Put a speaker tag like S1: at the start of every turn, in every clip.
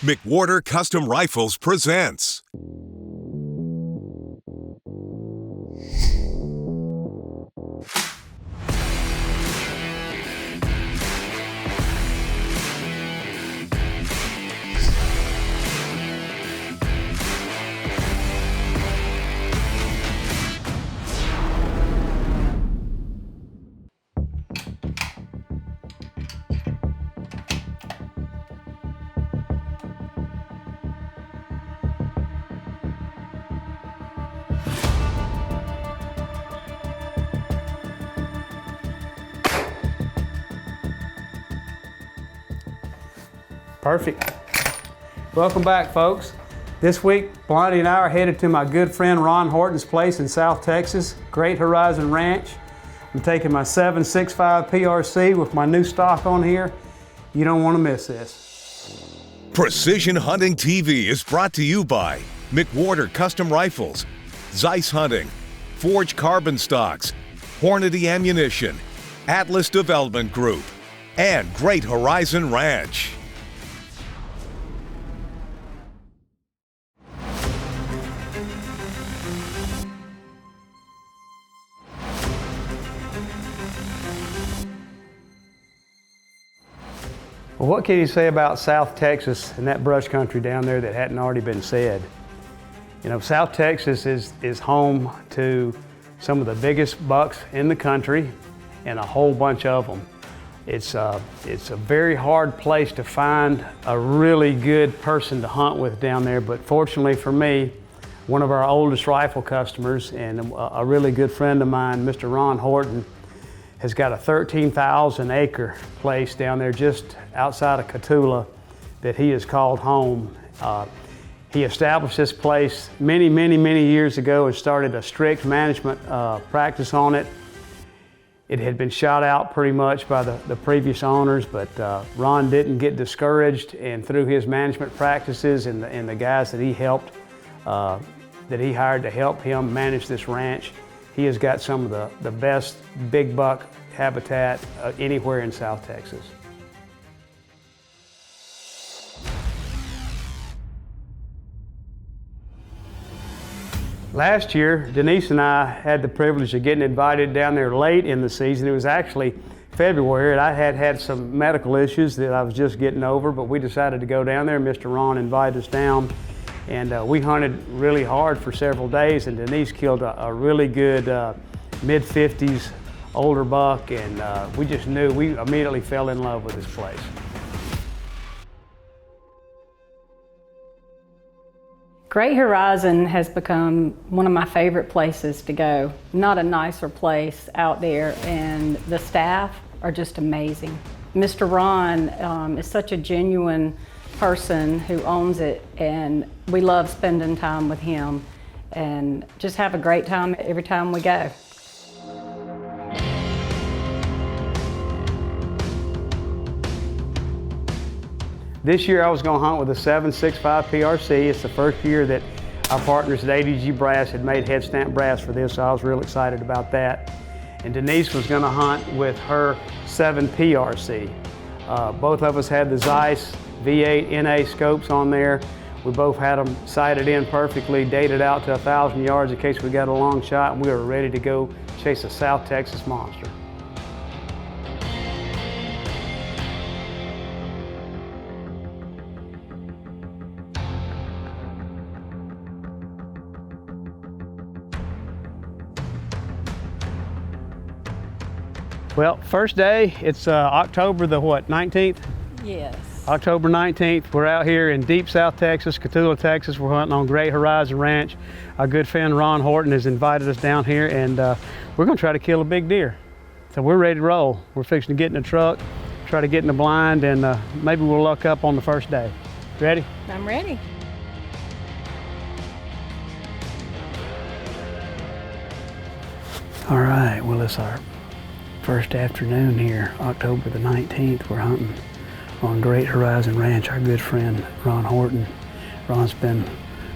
S1: McWhorter Custom Rifles presents.
S2: Perfect. Welcome back, folks. This week, Blondie and I are headed to my good friend Ron Horton's place in South Texas, Great Horizon Ranch. I'm taking my 7.65 PRC with my new stock on here. You don't want to miss this.
S1: Precision Hunting TV is brought to you by McWhorter Custom Rifles, Zeiss Hunting, Forge Carbon Stocks, Hornady Ammunition, Atlas Development Group, and Great Horizon Ranch.
S2: Well, what can you say about South Texas and that brush country down there that hadn't already been said? You know, South Texas is home to some of the biggest bucks in the country and a whole bunch of them. It's a very hard place to find a really good person to hunt with down there, but fortunately for me, one of our oldest rifle customers and a really good friend of mine, Mr. Ron Horton, has got a 13,000 acre place down there just outside of Cotulla that he has called home. He established this place many years ago and started a strict management practice on it. It had been shot out pretty much by the previous owners, but Ron didn't get discouraged, and through his management practices and the guys that he helped, that he hired to help him manage this ranch, he has got some of the best big buck habitat anywhere in South Texas. Last year, Denise and I had the privilege of getting invited down there late in the season. It was actually February, and I had some medical issues that I was just getting over, but we decided to go down there. Mr. Ron invited us down, and we hunted really hard for several days, and Denise killed a really good mid-50s older buck, and we just knew, we immediately fell in love with this place.
S3: Great Horizon has become one of my favorite places to go. Not a nicer place out there, and the staff are just amazing. Mr. Ron is such a genuine person who owns it, and we love spending time with him and just have a great time every time we go.
S2: This year I was going to hunt with a 7.65 PRC. It's the first year that our partners at ADG Brass had made head stamp brass for this, so I was real excited about that. And Denise was going to hunt with her 7 PRC. Both of us had the Zeiss V8 NA scopes on there. We both had them sighted in perfectly, dated out to 1,000 yards in case we got a long shot, and we were ready to go chase a South Texas monster. Well, first day, it's October the what, 19th?
S3: Yes.
S2: October 19th, we're out here in deep South Texas, Cotulla, Texas. We're hunting on Great Horizon Ranch. Our good friend Ron Horton has invited us down here, and we're gonna try to kill a big deer. So we're ready to roll. We're fixing to get in the truck, try to get in the blind, and maybe we'll luck up on the first day. Ready?
S3: I'm ready.
S2: All right, well, it's our first afternoon here, October the 19th. We're hunting on Great Horizon Ranch. Our good friend Ron Horton. Ron's been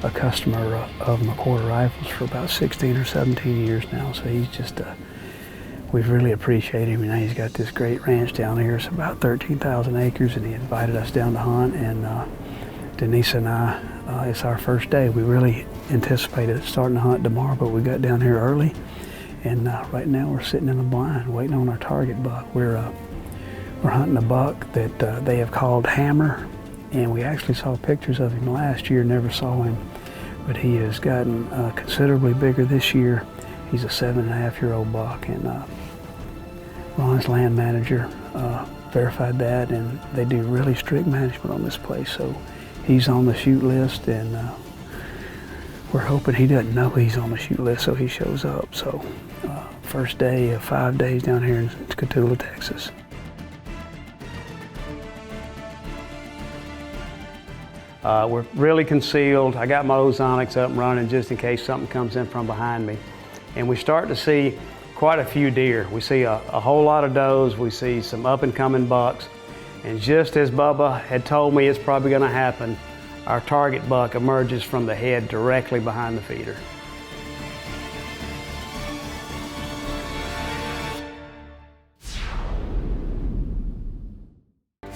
S2: a customer of McWhorter Rifles for about 16 or 17 years now, so he's just we've really appreciated him. You know, he's got this great ranch down here. It's about 13,000 acres, and he invited us down to hunt, and Denise and I, it's our first day. We really anticipated starting to hunt tomorrow, but we got down here early, and right now we're sitting in a blind waiting on our target buck. We're hunting a buck that they have called Hammer, and we actually saw pictures of him last year, never saw him, but he has gotten considerably bigger this year. He's a 7.5-year-old buck, and Ron's land manager verified that, and they do really strict management on this place, so he's on the shoot list, and we're hoping he doesn't know he's on the shoot list, so he shows up. So first day of 5 days down here in Cotulla, Texas. We're really concealed. I got my ozonics up and running just in case something comes in from behind me. And we start to see quite a few deer. We see a whole lot of does. We see some up and coming bucks. And just as Bubba had told me it's probably gonna happen, our target buck emerges from the head directly behind the feeder.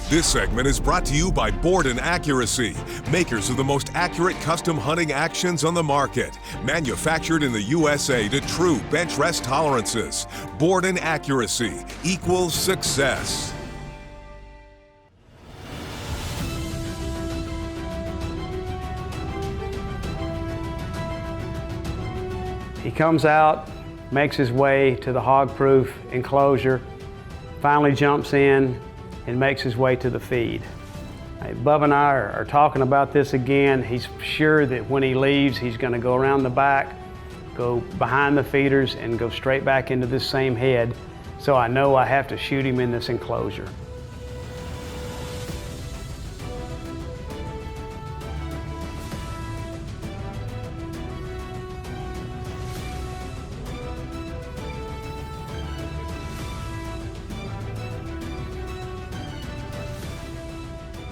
S1: This segment is brought to you by Borden Accuracy, makers of the most accurate custom hunting actions on the market. Manufactured in the USA to true bench rest tolerances. Borden Accuracy equals success.
S2: He comes out, makes his way to the hog-proof enclosure, finally jumps in, and makes his way to the feed. Bubba and I are talking about this again. He's sure that when he leaves, he's gonna go around the back, go behind the feeders, and go straight back into this same head. So I know I have to shoot him in this enclosure.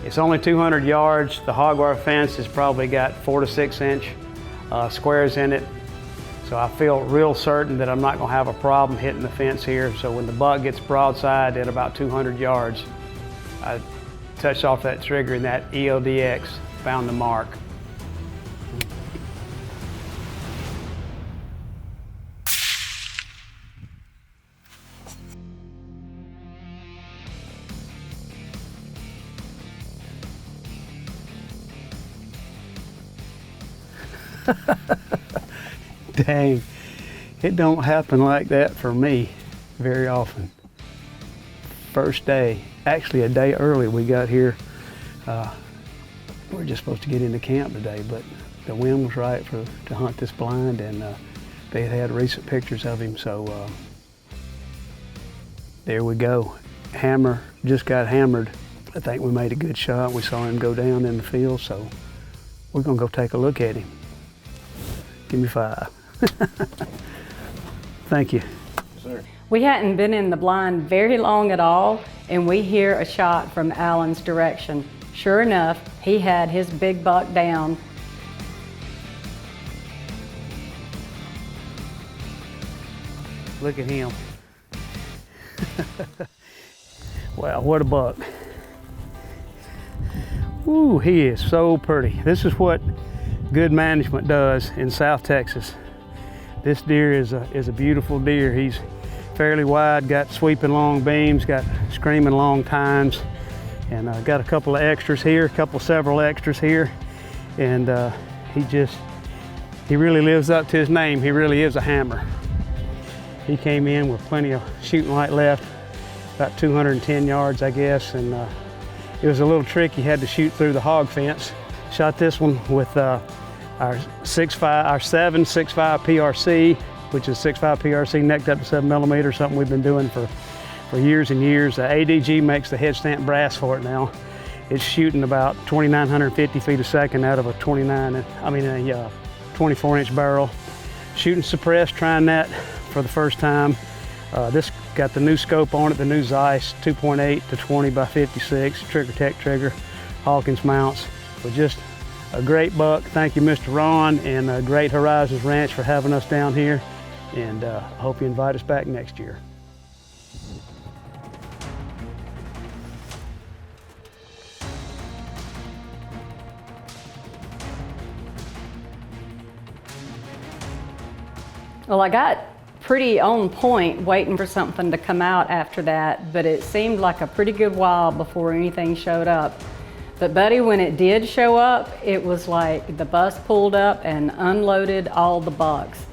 S2: It's only 200 yards. The hog wire fence has probably got 4 to 6 inch squares in it. So I feel real certain that I'm not gonna have a problem hitting the fence here. So when the buck gets broadside at about 200 yards, I touched off that trigger and that EODX found the mark. Dang, it don't happen like that for me very often. First day, actually a day early we got here. We were just supposed to get into camp today, but the wind was right to hunt this blind, and they had recent pictures of him, so there we go. Hammer just got hammered. I think we made a good shot. We saw him go down in the field, so we're gonna go take a look at him. Give me 5. Thank you.
S4: Sir.
S3: We hadn't been in the blind very long at all, and we hear a shot from Allan's direction. Sure enough, he had his big buck down.
S2: Look at him. Wow, what a buck. Ooh, he is so pretty. This is what good management does in South Texas. This deer is a beautiful deer. He's fairly wide, got sweeping long beams, got screaming long tines, and got a couple of extras here, several extras here, and he really lives up to his name. He really is a hammer. He came in with plenty of shooting light left, about 210 yards, I guess, and it was a little tricky. Had to shoot through the hog fence. Shot this one with our 7.65 PRC, which is 6.5 PRC necked up to 7mm, something we've been doing for years and years. ADG makes the head stamp brass for it now. It's shooting about 2,950 feet a second out of a 24-inch barrel. Shooting suppressed, trying that for the first time. This got the new scope on it, the new Zeiss 2.8 to 20 by 56, Trigger Tech trigger, Hawkins mounts. But just a great buck. Thank you, Mr. Ron and Great Horizons Ranch for having us down here, and I hope you invite us back next year.
S3: Well, I got pretty on point waiting for something to come out after that, but it seemed like a pretty good while before anything showed up. But buddy, when it did show up, it was like the bus pulled up and unloaded all the bucks.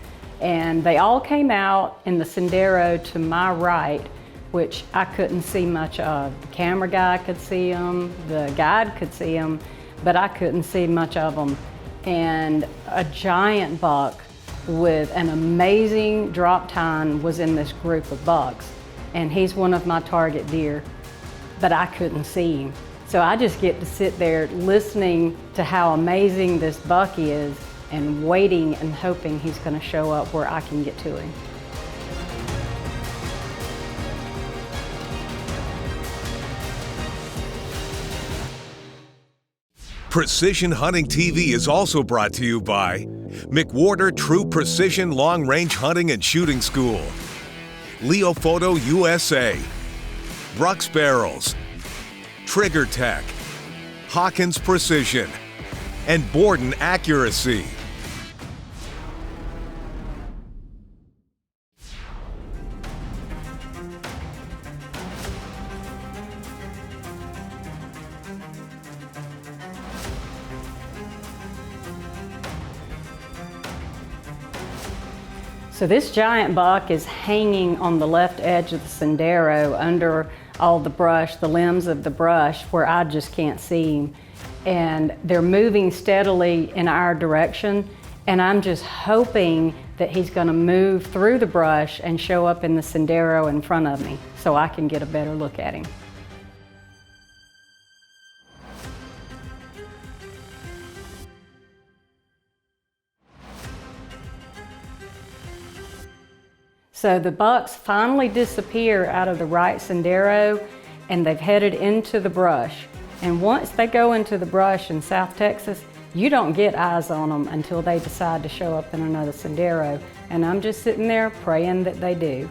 S3: And they all came out in the sendero to my right, which I couldn't see much of. The camera guy could see them, the guide could see them, but I couldn't see much of them. And a giant buck with an amazing drop tine was in this group of bucks. And he's one of my target deer, but I couldn't see him. So I just get to sit there listening to how amazing this buck is and waiting and hoping he's going to show up where I can get to him.
S1: Precision Hunting TV is also brought to you by McWhorter True Precision Long Range Hunting and Shooting School, Leo Photo USA, Brux Barrels, Trigger Tech, Hawkins Precision, and Borden Accuracy.
S3: So this giant buck is hanging on the left edge of the sendero under all the brush, the limbs of the brush, where I just can't see him. And they're moving steadily in our direction, and I'm just hoping that he's gonna move through the brush and show up in the sendero in front of me so I can get a better look at him. So the bucks finally disappear out of the right sendero and they've headed into the brush. And once they go into the brush in South Texas, you don't get eyes on them until they decide to show up in another sendero. And I'm just sitting there praying that they do.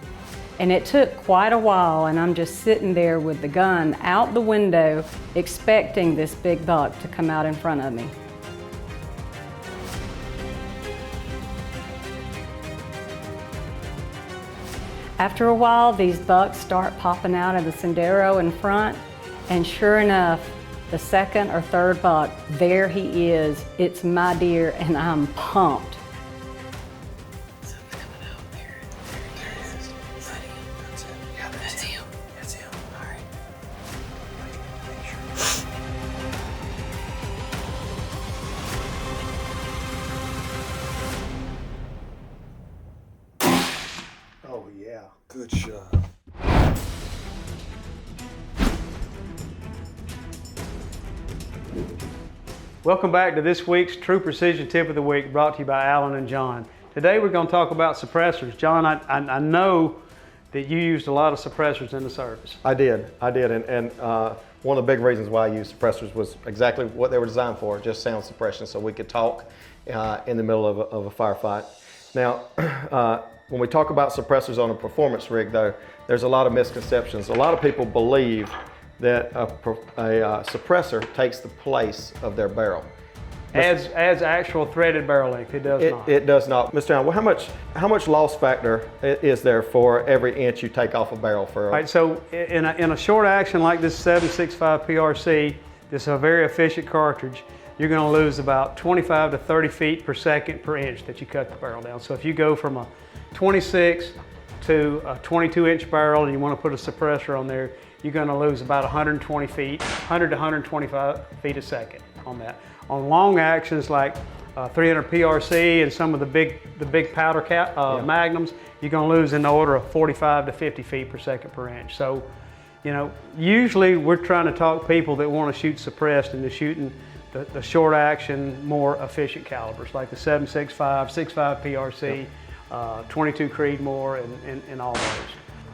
S3: And it took quite a while, and I'm just sitting there with the gun out the window expecting this big buck to come out in front of me. After a while, these bucks start popping out of the sendero in front, and sure enough, the second or third buck, there he is. It's my deer, and I'm pumped.
S4: That's him. That's him. All right.
S5: Oh yeah, good shot.
S2: Welcome back to this week's True Precision Tip of the Week, brought to you by Allan and John. Today we're going to talk about suppressors. John, I know that you used a lot of suppressors in the service.
S5: I did, and one of the big reasons why I used suppressors was exactly what they were designed for, just sound suppression, so we could talk in the middle of a firefight. Now, when we talk about suppressors on a performance rig, though, there's a lot of misconceptions. A lot of people believe that a suppressor takes the place of their barrel.
S2: Adds actual threaded barrel length. It does not.
S5: It does not. Mr. Allan, well, how much loss factor is there for every inch you take off a barrel for?
S2: All right, so in a short action like this 765 PRC, this is a very efficient cartridge. You're going to lose about 25 to 30 feet per second per inch that you cut the barrel down. So if you go from a 26 to a 22-inch barrel and you want to put a suppressor on there, you're going to lose about 120 feet, 100 to 125 feet a second on that. On long actions like 300 PRC and some of the big powder magnums, you're going to lose in the order of 45 to 50 feet per second per inch. So, you know, usually we're trying to talk people that want to shoot suppressed into shooting the short action, more efficient calibers like the 765, 65 PRC, 22 Creedmoor, and all those.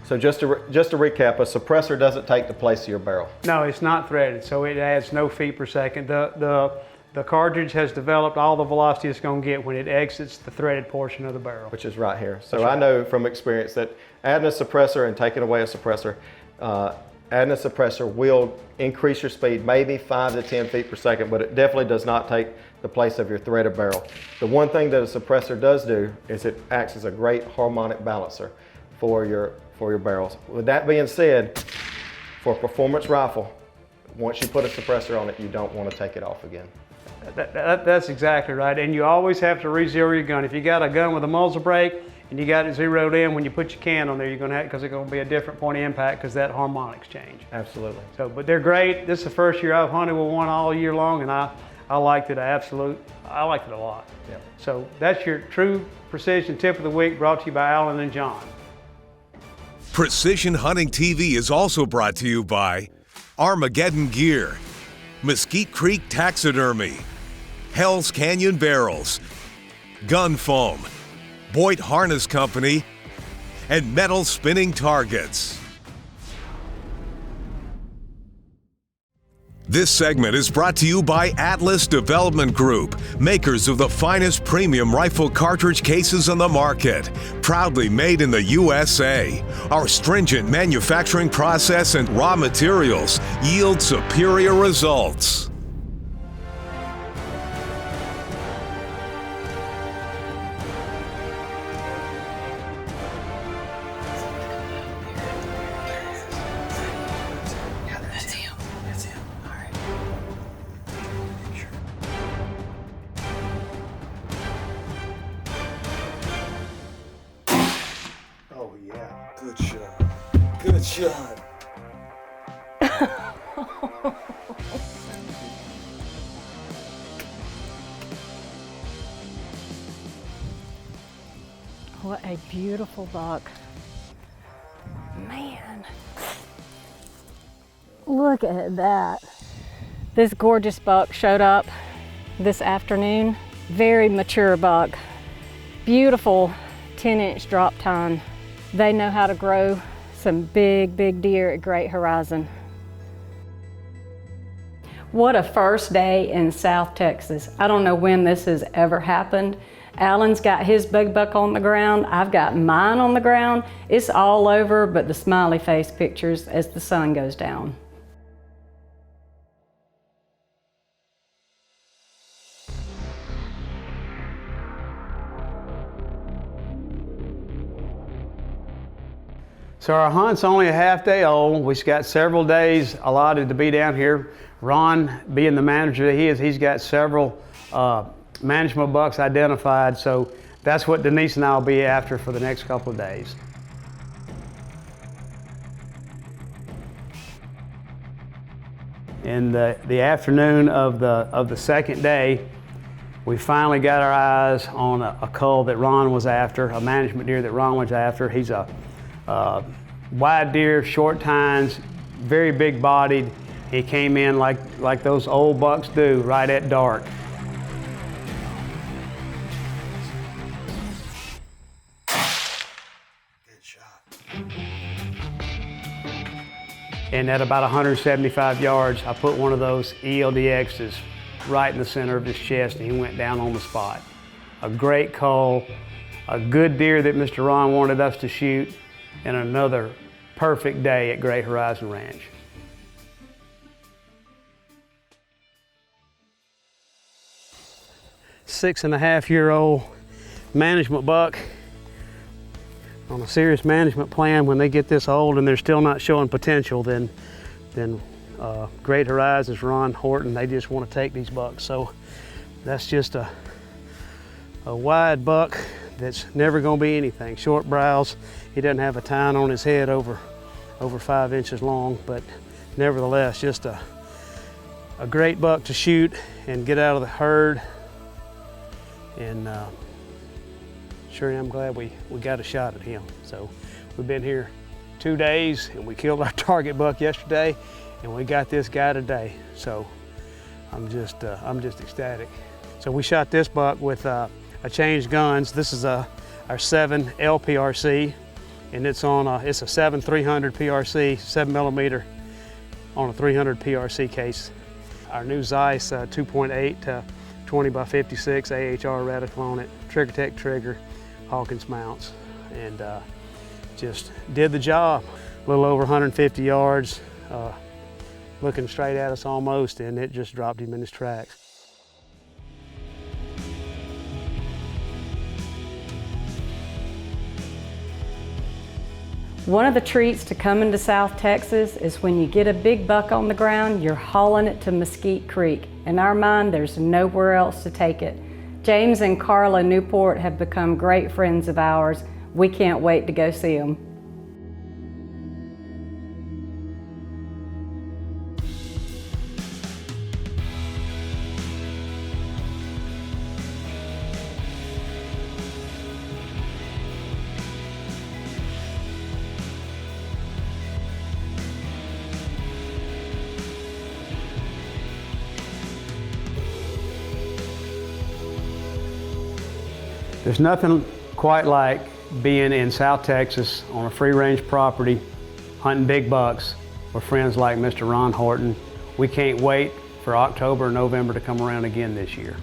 S5: So just to recap, a suppressor doesn't take the place of your barrel.
S2: No, it's not threaded, so it adds no feet per second. The cartridge has developed all the velocity it's going to get when it exits the threaded portion of the barrel.
S5: Which is right here. So
S2: That's right.
S5: I know from experience that adding a suppressor and taking away a suppressor, adding a suppressor will increase your speed, maybe 5 to 10 feet per second, but it definitely does not take the place of your threaded barrel. The one thing that a suppressor does do is it acts as a great harmonic balancer for your barrels. With that being said, for a performance rifle, once you put a suppressor on it, you don't want to take it off again.
S2: That's exactly right, and you always have to re-zero your gun. If you got a gun with a muzzle brake and you got it zeroed in, when you put your can on there, you're going to have, because it's going to be a different point of impact because that harmonics change.
S5: Absolutely.
S2: So, but they're great. This is the first year I've hunted with one all year long, and I liked it. I liked it a lot.
S5: Yep.
S2: So that's your true precision tip of the week, brought to you by Allan and John.
S1: Precision Hunting TV is also brought to you by Armageddon Gear, Mesquite Creek Taxidermy, Hell's Canyon Barrels, Gun Foam, Boyd Harness Company, and Metal Spinning Targets. This segment is brought to you by Atlas Development Group, makers of the finest premium rifle cartridge cases on the market. Proudly made in the USA. Our stringent manufacturing process and raw materials yield superior results.
S4: Good shot. Good shot.
S3: What a beautiful buck. Man, look at that. This gorgeous buck showed up this afternoon. Very mature buck. Beautiful 10-inch drop tine. They know how to grow some big deer at Great Horizon. What a first day in South Texas. I don't know when this has ever happened. Allan's got his big buck on the ground. I've got mine on the ground. It's all over but the smiley face pictures as the sun goes down.
S2: So our hunt's only a half day old. We've got several days allotted to be down here. Ron, being the manager that he is, he's got several management bucks identified. So that's what Denise and I will be after for the next couple of days. In the afternoon of the second day, we finally got our eyes on a cull that Ron was after, a management deer that Ron was after. He's a wide deer, short tines, very big bodied. He came in like those old bucks do, right at dark.
S4: Good shot.
S2: And at about 175 yards, I put one of those ELDXs right in the center of his chest, and he went down on the spot. A great cull, a good deer that Mr. Ron wanted us to shoot, and another perfect day at Great Horizon Ranch. Six-and-a-half-year-old management buck on a serious management plan. When they get this old and they're still not showing potential, then Great Horizons, Ron Horton, they just want to take these bucks. So that's just a wide buck that's never going to be anything. Short brows. He doesn't have a tine on his head over 5 inches long, but nevertheless, just a great buck to shoot and get out of the herd. And sure am glad we got a shot at him. So we've been here 2 days, and we killed our target buck yesterday, and we got this guy today. So I'm just ecstatic. So we shot this buck with I changed guns. This is our 7 LPRC, and it's on it's a 7 300 PRC, 7mm on a 300 PRC case. Our new Zeiss 2.8 20 by 56 AHR reticle on it, Trigger Tech trigger, Hawkins mounts, and just did the job. A little over 150 yards, looking straight at us almost, and it just dropped him in his tracks.
S3: One of the treats to coming to South Texas is when you get a big buck on the ground, you're hauling it to Mesquite Creek. In our mind, there's nowhere else to take it. James and Carla Newport have become great friends of ours. We can't wait to go see them.
S2: There's nothing quite like being in South Texas on a free-range property, hunting big bucks with friends like Mr. Ron Horton. We can't wait for October or November to come around again this year.